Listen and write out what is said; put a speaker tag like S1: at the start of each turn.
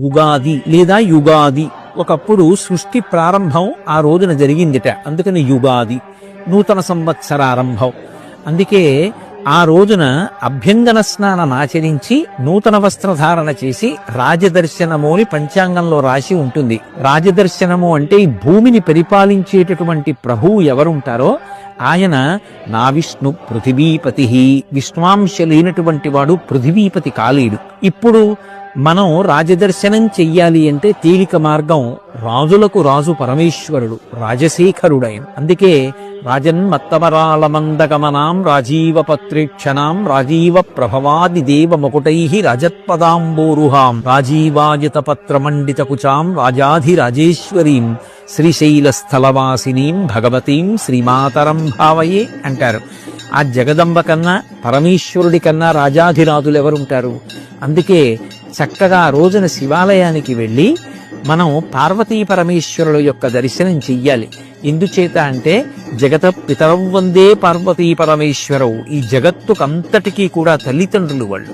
S1: ఉగాది లేదా యుగాది. ఒకప్పుడు సృష్టి ప్రారంభం ఆ రోజున జరిగిందిట, అందుకని యుగాది, నూతన సంవత్సరారంభం. అందుకే ఆ రోజున అభ్యంగన స్నానం ఆచరించి నూతన వస్త్రధారణ చేసి రాజదర్శనము అని పంచాంగంలో రాసి ఉంటుంది. రాజదర్శనము అంటే ఈ భూమిని పరిపాలించేటటువంటి ప్రభువు ఎవరుంటారో ఆయన నా విష్ణు పృథివీపతి, విష్ణువాంశ లేనటువంటి వాడు పృథివీపతి కాలేడు. ఇప్పుడు మనం రాజదర్శనం చెయ్యాలి అంటే తేలిక మార్గం, రాజులకు రాజు పరమేశ్వరుడు, రాజశేఖరుడైన. అందుకే రాజన్మత్తమరాళమందగమనాం రాజీవ పత్రేక్షణాం రాజీవ ప్రభవాది దేవ మకుటై రాజత్పదాంబోరుహాం రాజీవాయత పత్రమండిత కుచాం రాజాధిరాజేశ్వరీం శ్రీశైల స్థలవాసినీం భగవతీం శ్రీమాతరం భావయే అంటారు. ఆ జగదంబ కన్నా పరమేశ్వరుడి కన్నా రాజాధిరాజులు ఎవరుంటారు? అందుకే చక్కగా ఆ రోజున శివాలయానికి వెళ్ళి మనం పార్వతీ పరమేశ్వరుల యొక్క దర్శనం చెయ్యాలి. ఎందుచేత అంటే జగత పితరౌ వందే పార్వతీ పరమేశ్వరవు, ఈ జగత్తుకంతటికీ కూడా తల్లిదండ్రులు వాళ్ళు.